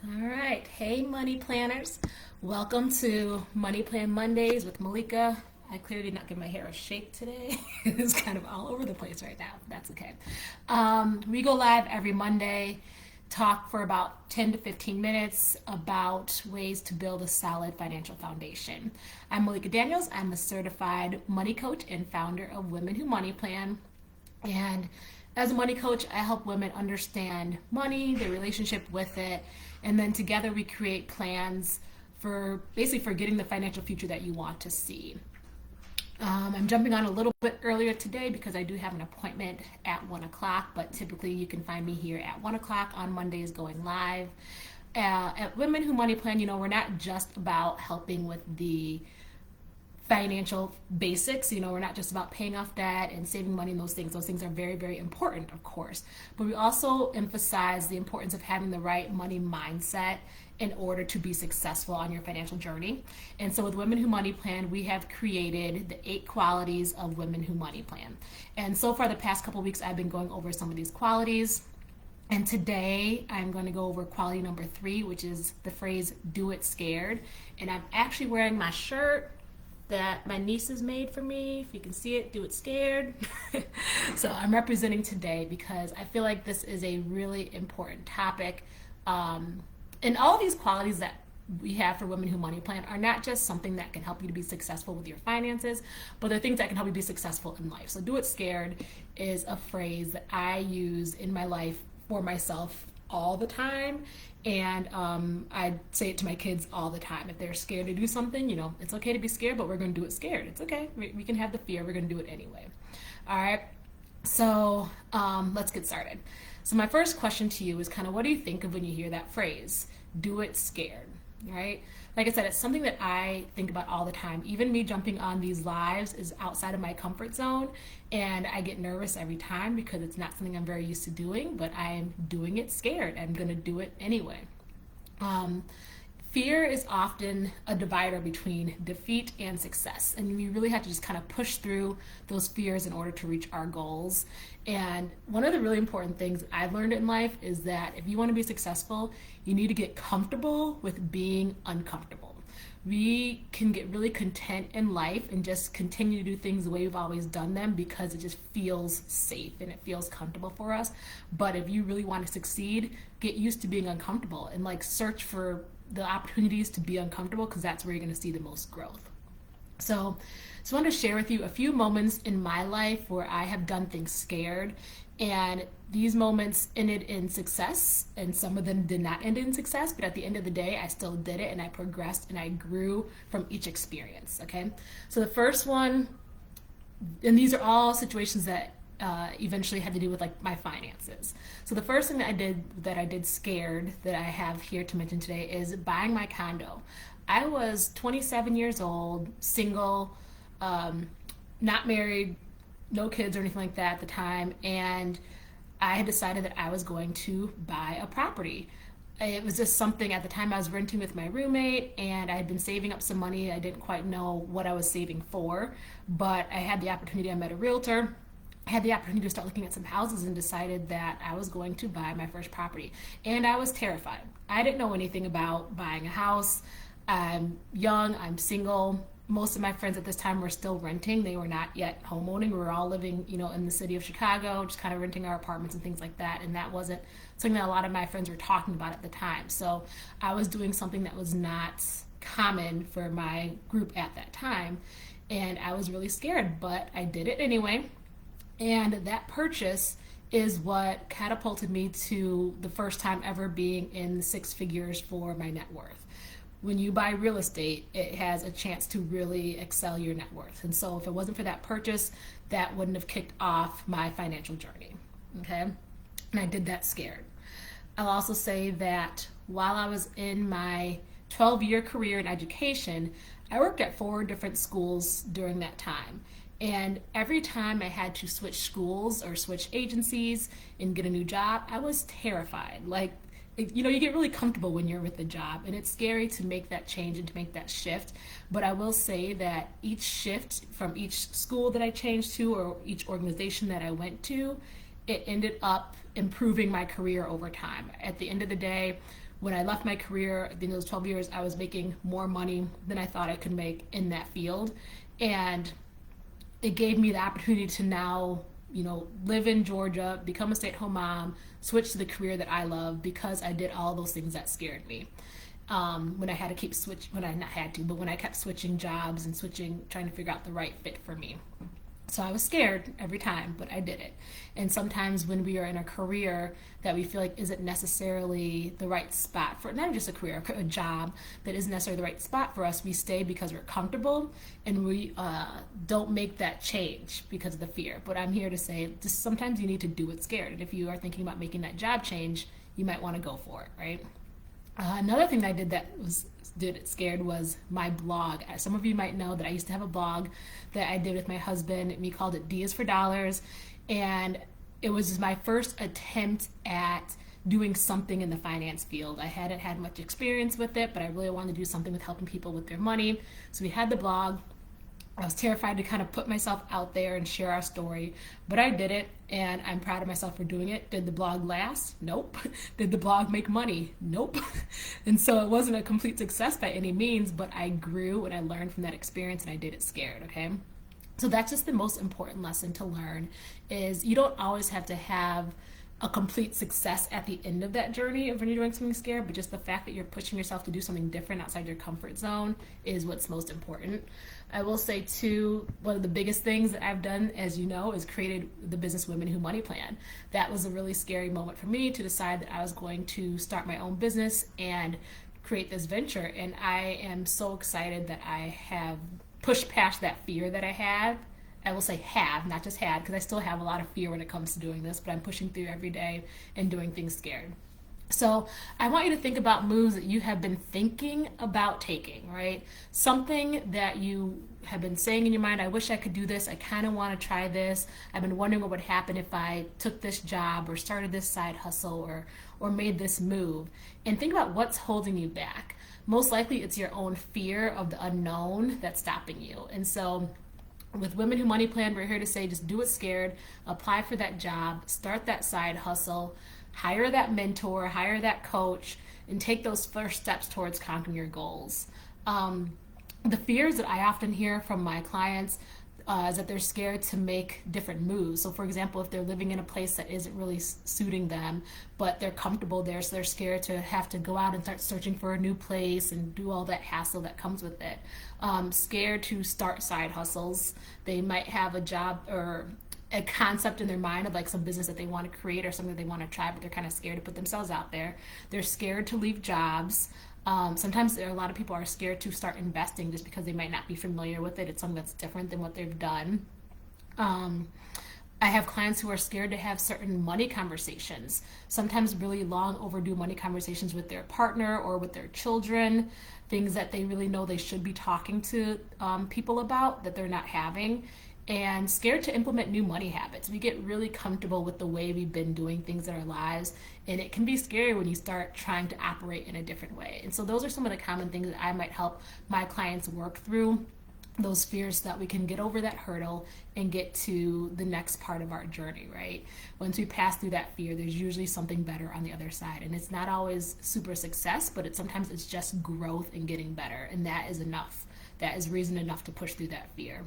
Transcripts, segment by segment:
All right. Hey, money planners. Welcome to Money Plan Mondays with Malika. I clearly did not give my hair a shake today. It's kind of all over the place right now. But that's okay. We go live every Monday, talk for about 10 to 15 minutes about ways to build a solid financial foundation. I'm Malika Daniels. I'm a certified money coach and founder of Women Who Money Plan. And as a money coach, I help women understand money, their relationship with it, and then together we create plans for basically for getting the financial future that you want to see. I'm jumping on a little bit earlier today because I do have an appointment at 1 o'clock, but typically you can find me here at 1 o'clock on Mondays going live. At Women Who Money Plan, we're not just about helping with the financial basics. We're not just about paying off debt and saving money and those things. Those things are very, very important, of course. But we also emphasize the importance of having the right money mindset in order to be successful on your financial journey. And so with Women Who Money Plan, we have created the 8 qualities of Women Who Money Plan. And so far the past couple of weeks, I've been going over some of these qualities. And today I'm going to go over quality number 3, which is the phrase, do it scared. And I'm actually wearing my shirt that my nieces made for me. If you can see it, do it scared. So I'm representing today because I feel like this is a really important topic. And all of these qualities that we have for Women Who Money Plan are not just something that can help you to be successful with your finances, but they're things that can help you be successful in life. So do it scared is a phrase that I use in my life for myself all the time. And I say it to my kids all the time. If they're scared to do something, it's okay to be scared, but we're going to do it scared. It's okay. We can have the fear. We're going to do it anyway. All right. So let's get started. So my first question to you is kind of, what do you think of when you hear that phrase, do it scared, right? Like I said, it's something that I think about all the time. Even me jumping on these lives is outside of my comfort zone, and I get nervous every time because it's not something I'm very used to doing, but I'm doing it scared. I'm going to do it anyway. Fear is often a divider between defeat and success, and we really have to just kind of push through those fears in order to reach our goals. And one of the really important things I've learned in life is that if you want to be successful, you need to get comfortable with being uncomfortable. We can get really content in life and just continue to do things the way we've always done them because it just feels safe and it feels comfortable for us. But if you really want to succeed, get used to being uncomfortable and search for the opportunities to be uncomfortable, because that's where you're going to see the most growth. So I want to share with you a few moments in my life where I have done things scared, and these moments ended in success, and some of them did not end in success, but at the end of the day, I still did it, and I progressed, and I grew from each experience, okay? So the first one, and these are all situations that eventually had to do with my finances. So the first thing that I did scared that I have here to mention today is buying my condo. I was 27 years old, single, not married, no kids or anything like that at the time, and I had decided that I was going to buy a property. It was just something at the time I was renting with my roommate, and I had been saving up some money. I didn't quite know what I was saving for, but I had the opportunity. I met a realtor. I had the opportunity to start looking at some houses and decided that I was going to buy my first property. And I was terrified. I didn't know anything about buying a house. I'm young, I'm single. Most of my friends at this time were still renting. They were not yet homeowning. We were all living, in the city of Chicago, just kind of renting our apartments and things like that. And that wasn't something that a lot of my friends were talking about at the time. So I was doing something that was not common for my group at that time. And I was really scared, but I did it anyway. And that purchase is what catapulted me to the first time ever being in 6 figures for my net worth. When you buy real estate, it has a chance to really excel your net worth. And so if it wasn't for that purchase, that wouldn't have kicked off my financial journey, okay? And I did that scared. I'll also say that while I was in my 12-year career in education, I worked at 4 different schools during that time. And every time I had to switch schools or switch agencies and get a new job, I was terrified. You get really comfortable when you're with the job, and it's scary to make that change and to make that shift. But I will say that each shift from each school that I changed to or each organization that I went to, it ended up improving my career over time. At the end of the day, when I left my career at the end of those 12 years, I was making more money than I thought I could make in that field. And it gave me the opportunity to now, live in Georgia, become a stay-at-home mom, switch to the career that I love because I did all those things that scared me. When I had to when I kept switching jobs and trying to figure out the right fit for me. So I was scared every time, but I did it. And sometimes when we are in a career that we feel like isn't necessarily the right spot for, not just a career, a job that isn't necessarily the right spot for us, we stay because we're comfortable and we don't make that change because of the fear. But I'm here to say, just sometimes you need to do it scared. And if you are thinking about making that job change, you might want to go for it, right? Another thing that I did it scared was my blog. As some of you might know that I used to have a blog that I did with my husband, and we called it D is for Dollars, and it was my first attempt at doing something in the finance field. I hadn't had much experience with it, but I really wanted to do something with helping people with their money. So we had the blog. I was terrified to kind of put myself out there and share our story, but I did it, and I'm proud of myself for doing it. Did the blog last? Nope. Did the blog make money? Nope. And so it wasn't a complete success by any means, but I grew and I learned from that experience, and I did it scared, okay? So that's just the most important lesson to learn, is you don't always have to have a complete success at the end of that journey of when you're doing something scared, but just the fact that you're pushing yourself to do something different outside your comfort zone is what's most important. I will say too, one of the biggest things that I've done, as you know, is created the Business Women Who Money Plan. That was a really scary moment for me to decide that I was going to start my own business and create this venture. And I am so excited that I have pushed past that fear that I had. I will say have, not just had, because I still have a lot of fear when it comes to doing this, but I'm pushing through every day and doing things scared. So I want you to think about moves that you have been thinking about taking, right? Something that you have been saying in your mind, I wish I could do this. I kind of want to try this. I've been wondering what would happen if I took this job or started this side hustle or made this move. And think about what's holding you back. Most likely it's your own fear of the unknown that's stopping you. And so with Women Who Money Plan, we're here to say just do it scared, apply for that job, start that side hustle, hire that mentor, hire that coach, and take those first steps towards conquering your goals. The fears that I often hear from my clients is that they're scared to make different moves. So for example, if they're living in a place that isn't really suiting them, but they're comfortable there, so they're scared to have to go out and start searching for a new place and do all that hassle that comes with it. Scared to start side hustles. They might have a job or a concept in their mind of like some business that they want to create or something they want to try, but they're kind of scared to put themselves out there. They're scared to leave jobs. Sometimes a lot of people are scared to start investing just because they might not be familiar with it. It's something that's different than what they've done. I have clients who are scared to have certain money conversations, sometimes really long overdue money conversations with their partner or with their children, things that they really know they should be talking to people about that they're not having, and scared to implement new money habits. We get really comfortable with the way we've been doing things in our lives, and it can be scary when you start trying to operate in a different way. And so those are some of the common things that I might help my clients work through, those fears, so that we can get over that hurdle and get to the next part of our journey, right? Once we pass through that fear, there's usually something better on the other side. And it's not always super success, but sometimes it's just growth and getting better. And that is enough. That is reason enough to push through that fear.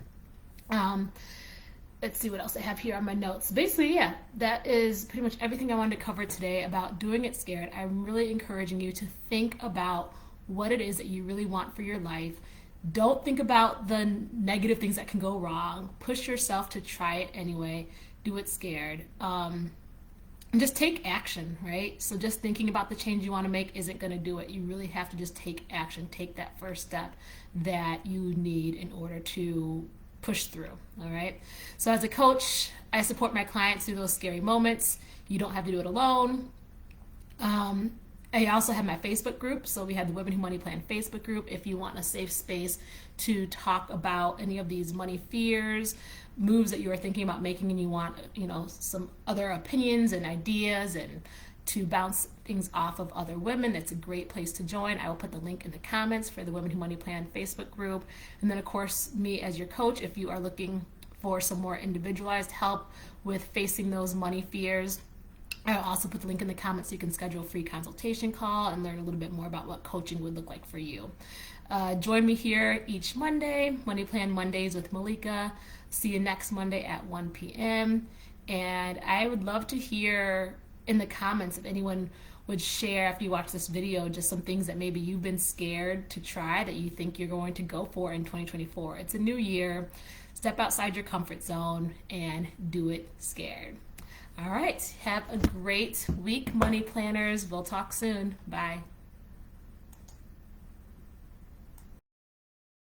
Let's see what else I have here on my notes. Basically, yeah, that is pretty much everything I wanted to cover today about doing it scared. I'm really encouraging you to think about what it is that you really want for your life. Don't think about the negative things that can go wrong. Push yourself to try it anyway. Do it scared. And just take action, right? So just thinking about the change you want to make isn't going to do it. You really have to just take action. Take that first step that you need in order to push through, all right? So as a coach, I support my clients through those scary moments. You don't have to do it alone. I also have my Facebook group. So we have the Women Who Money Plan Facebook group. If you want a safe space to talk about any of these money fears, moves that you are thinking about making, and you want, some other opinions and ideas and to bounce things off of other women, it's a great place to join. I will put the link in the comments for the Women Who Money Plan Facebook group. And then of course, me as your coach, if you are looking for some more individualized help with facing those money fears, I'll also put the link in the comments so you can schedule a free consultation call and learn a little bit more about what coaching would look like for you. Join me here each Monday, Money Plan Mondays with Malika. See you next Monday at 1 p.m. And I would love to hear in the comments if anyone would share after you watch this video just some things that maybe you've been scared to try that you think you're going to go for in 2024. It's a new year. Step outside your comfort zone and do it scared. All right. Have a great week, money planners. We'll talk soon. Bye.